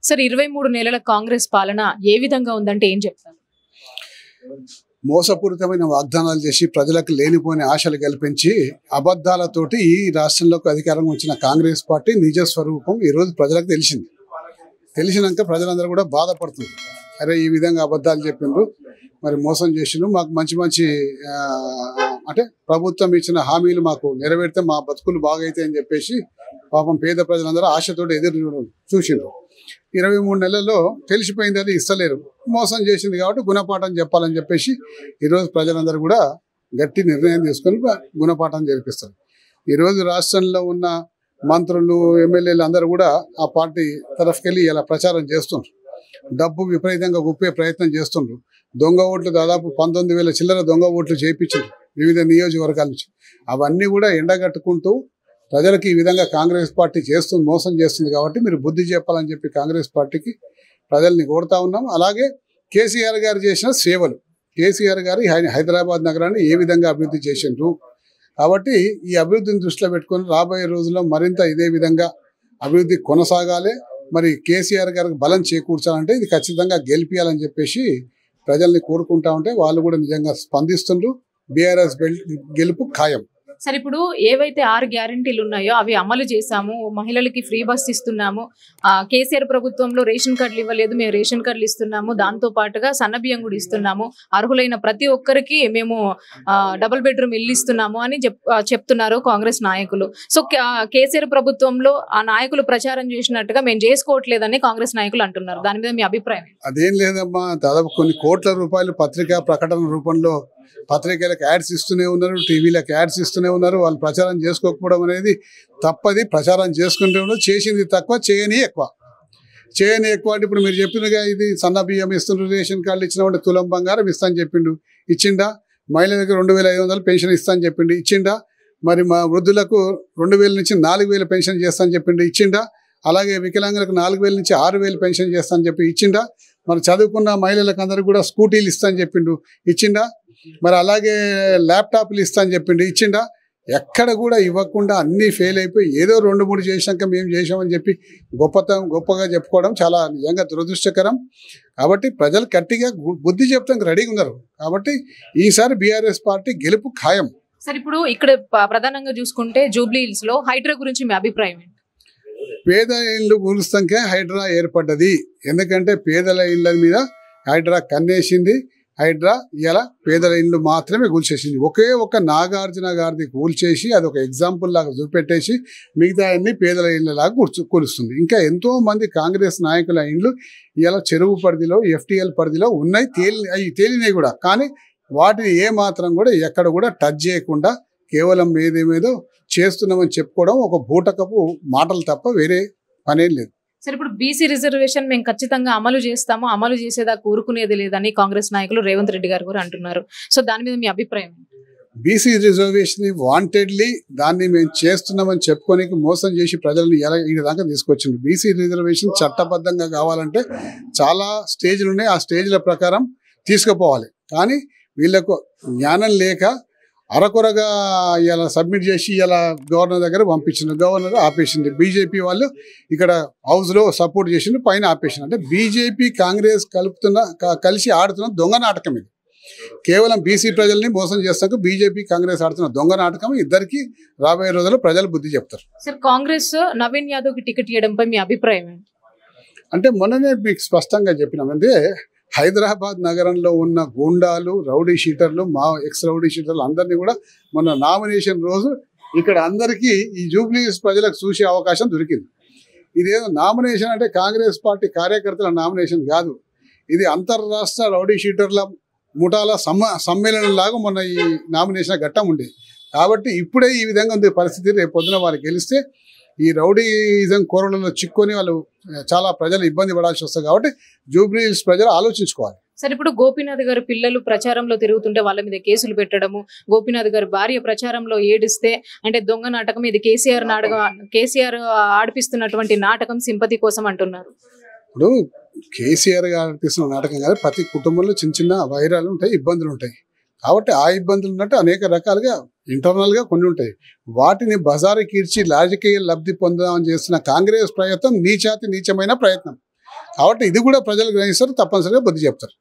సరే 23 నెలల కాంగ్రెస్ పాలన ఏ విధంగా ఉందంటే ఏం చెప్తారు? మోసపూరితమైన వాగ్దానాలు చేసి ప్రజలకు లేనిపోని ఆశలు కల్పించి అబద్ధాలతోటి ఈ రాష్ట్రంలోకి అధికారం వచ్చిన కాంగ్రెస్ పార్టీ నిజ స్వరూపం ఈరోజు ప్రజలకు తెలిసింది. తెలిసినాక ప్రజలందరూ కూడా బాధపడుతున్నారు. అరే ఈ విధంగా అబద్ధాలు చెప్పిండ్రు, మరి మోసం చేసిండ్రు, మాకు మంచి మంచి అంటే ప్రభుత్వం ఇచ్చిన హామీలు మాకు నెరవేరితే మా బతుకులు బాగైతాయి అని చెప్పేసి పాపం పేద ప్రజలందరూ ఆశతోటి ఎదురు చూసిండ్రు. 23 నెలల్లో తెలిసిపోయింది అది ఇస్తలేరు, మోసం చేసింది కాబట్టి గుణపాఠం చెప్పాలని చెప్పేసి ఈరోజు ప్రజలందరూ కూడా గట్టి నిర్ణయం తీసుకొని గుణపాఠం జరిపిస్తారు. ఈరోజు రాష్ట్రంలో ఉన్న మంత్రులు ఎమ్మెల్యేలు అందరూ కూడా ఆ పార్టీ తరఫుకెళ్ళి ఇలా ప్రచారం చేస్తుండ్రు. డబ్బు విపరీతంగా గుప్పే ప్రయత్నం చేస్తుండ్రు. దొంగ ఓట్లు దాదాపు 19,000 చిల్లర దొంగ ఓట్లు చేయించారు వివిధ నియోజకవర్గాల నుంచి. అవన్నీ కూడా ఎండగట్టుకుంటూ ప్రజలకు ఈ విధంగా కాంగ్రెస్ పార్టీ మోసం చేస్తుంది కాబట్టి మీరు బుద్ధి చెప్పాలని చెప్పి కాంగ్రెస్ పార్టీకి ప్రజల్ని కోరుతా ఉన్నాం. అలాగే కేసీఆర్ గారు చేసిన సేవలు, కేసీఆర్ గారు హైదరాబాద్ నగరాన్ని ఏ విధంగా అభివృద్ధి చేసిండ్రు కాబట్టి ఈ అభివృద్ధిని దృష్టిలో పెట్టుకొని రాబోయే రోజుల్లో మరింత ఇదే విధంగా అభివృద్ధి కొనసాగాలి. మరి కేసీఆర్ గారికి బలం చేకూర్చాలంటే ఇది ఖచ్చితంగా గెలిపియాలని చెప్పేసి ప్రజల్ని కోరుకుంటా ఉంటే వాళ్ళు కూడా నిజంగా స్పందిస్తుండ్రు. బీఆర్ఎస్ గెలుపు ఖాయం. సరే, ఇప్పుడు ఏవైతే 6 గ్యారెంటీలు ఉన్నాయో అవి అమలు చేశాము, మహిళలకి ఫ్రీ బస్ ఇస్తున్నాము, కేసీఆర్ ప్రభుత్వంలో రేషన్ కార్డులు ఇవ్వలేదు, మేము రేషన్ కార్డులు ఇస్తున్నాము, దాంతో పాటుగా సన్నబియ్యం కూడా ఇస్తున్నాము, అర్హులైన ప్రతి ఒక్కరికి మేము డబుల్ బెడ్రూమ్ ఇల్లు ఇస్తున్నాము అని చెప్తున్నారు కాంగ్రెస్ నాయకులు. సో కేసీఆర్ ప్రభుత్వంలో ఆ నాయకులు ప్రచారం చేసినట్టుగా మేము చేసుకోవట్లేదని కాంగ్రెస్ నాయకులు అంటున్నారు. దాని మీద మీ అభిప్రాయం? అదేం లేదమ్మా, దాదాపు కొన్ని కోట్ల రూపాయలు పత్రికా ప్రకటన రూపంలో పత్రికలకు యాడ్స్ ఇస్తూనే ఉన్నారు, టీవీలకు యాడ్స్ ఇస్తూనే ఉన్నారు. వాళ్ళు ప్రచారం చేసుకోకపోవడం అనేది తప్పది. ప్రచారం చేసుకుంటే ఉన్నారు, చేసింది తక్కువ, చేయని ఎక్కువ. అంటే ఇప్పుడు మీరు చెప్పినగా ఇది సన్న బియ్యం ఇస్తున్నారు, రేషన్ కార్డులు ఇచ్చినప్పుడు తులం బంగారం ఇస్తా అని చెప్పిండు, ఇచ్చిండా? మహిళలకు 2,500 పెన్షన్ ఇస్తా అని చెప్పిండు, ఇచ్చిండా? మరి మా వృద్ధులకు 2,000 నుంచి 4,000 పెన్షన్ చేస్తా అని చెప్పిండు, ఇచ్చిండా? అలాగే వికలాంగులకు 4,000 నుంచి 6,000 పెన్షన్ చేస్తా అని చెప్పి ఇచ్చిండా? మరి చదువుకున్న మహిళలకు అందరికీ కూడా స్కూటీలు ఇస్తా అని చెప్పిండు, ఇచ్చిండా? మరి అలాగే ల్యాప్టాప్లు ఇస్తా అని చెప్పిండు, ఇచ్చిండా? ఎక్కడ కూడా ఇవ్వకుండా అన్నీ ఫెయిల్ అయిపోయి ఏదో 2-3 చేసినాక మేము చేసామని చెప్పి గొప్పగా చెప్పుకోవడం చాలా నిజంగా దురదృష్టకరం. కాబట్టి ప్రజలు గట్టిగా బుద్ధి చెప్తానికి రెడీగా ఉన్నారు. కాబట్టి ఈసారి బీఆర్ఎస్ పార్టీ గెలుపు ఖాయం. సరే, ఇప్పుడు ఇక్కడ ప్రధానంగా చూసుకుంటే జూబ్లీ హిల్స్ లో హైడ్రా గురించి మీ అభిప్రాయం ఏంటి? పేద ఇళ్ళు కూలుస్తాకే హైడ్రా ఏర్పడ్డది. ఎందుకంటే పేదల ఇళ్ళ మీద హైడ్రా కన్నేసింది. హైడ్రా ఇలా పేదల ఇళ్ళు మాత్రమే కూల్చేసింది. ఒకే ఒక నాగార్జున గారిది కూల్చేసి అదొక ఎగ్జాంపుల్ లాగా చూపెట్టేసి మిగతా అన్ని పేదల ఇళ్ళలాగా కూలుస్తుంది. ఇంకా ఎంతో మంది కాంగ్రెస్ నాయకుల ఇండ్లు ఇలా చెరువు పరిధిలో, FTL పరిధిలో ఉన్నాయి, తేలినాయి కూడా. కానీ వాటిని ఏ మాత్రం కూడా ఎక్కడ కూడా టచ్ చేయకుండా కేవలం ఏదేమేదో చేస్తున్నామని చెప్పుకోవడం ఒక బూటకపు మాటలు తప్ప వేరే పనేం లేదు. సరే, ఇప్పుడు బీసీ రిజర్వేషన్ మేము ఖచ్చితంగా అమలు చేస్తాము, అమలు చేసేదా కూరుకునేది లేదని కాంగ్రెస్ నాయకులు రేవంత్ రెడ్డి గారు కూడా అంటున్నారు. సో దాని మీద మీ అభిప్రాయం? బీసీ రిజర్వేషన్ వాంటెడ్లీ దాన్ని మేము చేస్తున్నామని చెప్పుకోనికి మోసం చేసి ప్రజలను ఎలా ఈ విధంగా తీసుకొచ్చింది. బీసీ రిజర్వేషన్ చట్టబద్ధంగా కావాలంటే చాలా స్టేజ్లు ఉన్నాయి, ఆ స్టేజ్ల ప్రకారం తీసుకుపోవాలి. కానీ వీళ్ళకు జ్ఞానం లేక అరకొరగా ఇలా సబ్మిట్ చేసి ఇలా గవర్నర్ దగ్గర పంపించింది, గవర్నర్ ఆపేసింది. బీజేపీ వాళ్ళు ఇక్కడ హౌస్లో సపోర్ట్ చేసింది, పైన ఆపేసింది. అంటే బీజేపీ కాంగ్రెస్ కలిసి ఆడుతున్న దొంగ నాటకం ఇది. కేవలం బీసీ ప్రజల్ని మోసం చేస్తాక బీజేపీ కాంగ్రెస్ ఆడుతున్న దొంగ నాటకం. ఇద్దరికి రాబోయే రోజుల్లో ప్రజలు బుద్ధి చెప్తారు. సార్, కాంగ్రెస్ నవీన్ యాదవ్కి టికెట్ ఇవ్వడంపై మీ అభిప్రాయం ఏంటి? అంటే మొన్ననే మీకు స్పష్టంగా చెప్పినామంటే హైదరాబాద్ నగరంలో ఉన్న గూండాలు, రౌడీ షీటర్లు, మా ఎక్స్ రౌడీ షీటర్లు అందరినీ కూడా మొన్న నామినేషన్ రోజు ఇక్కడ అందరికీ ఈ జూబ్లీ ప్రజలకు చూసే అవకాశం దొరికింది. ఇదేదో నామినేషన్ అంటే కాంగ్రెస్ పార్టీ కార్యకర్తల నామినేషన్ కాదు, ఇది అంతర్రాష్ట్ర రౌడీ షీటర్ల ముఠాల సమ్మేళనం లాగా మొన్న ఈ నామినేషన్ ఘట్టం ఉండేది. కాబట్టి ఇప్పుడే ఈ విధంగా ఉంది పరిస్థితి. రేపు పొద్దున వారు గెలిస్తే ఈ రౌడీజం కోరలలో చిక్కుని వాళ్ళు చాలా ప్రజలు ఇబ్బంది పడాల్సి వస్తుంది. కాబట్టి జూబ్లీ హిల్స్ ప్రజలు ఆలోచించుకోవాలి. సరే, ఇప్పుడు గోపీనాథ్ గారు పిల్లలు ప్రచారంలో తిరుగుతుంటే వాళ్ళ మీద కేసులు పెట్టడము, గోపీనాథ్ గారు భార్య ప్రచారంలో ఏడిస్తే అంటే దొంగ నాటకం, ఇది కేసీఆర్ ఆడిపిస్తున్నటువంటి నాటకం సింపతి కోసం అంటున్నారు. ఇప్పుడు కేసీఆర్ గారు ఆడిపిస్తున్న నాటకం కాదు, ప్రతి కుటుంబంలో చిన్న చిన్న వైరాలు ఉంటాయి, ఇబ్బందులు ఉంటాయి. కాబట్టి ఆ ఇబ్బందులు ఉన్నట్టు అనేక రకాలుగా ఇంటర్నల్గా కొన్ని ఉంటాయి. వాటిని బజారుకి ఇడ్చి రాజకీయ లబ్ధి పొందామని చేస్తున్న కాంగ్రెస్ ప్రయత్నం నీచమైన ప్రయత్నం. కాబట్టి ఇది కూడా ప్రజలు గ్రహిస్తారు, తప్పనిసరిగా బుద్ధి చెప్తారు.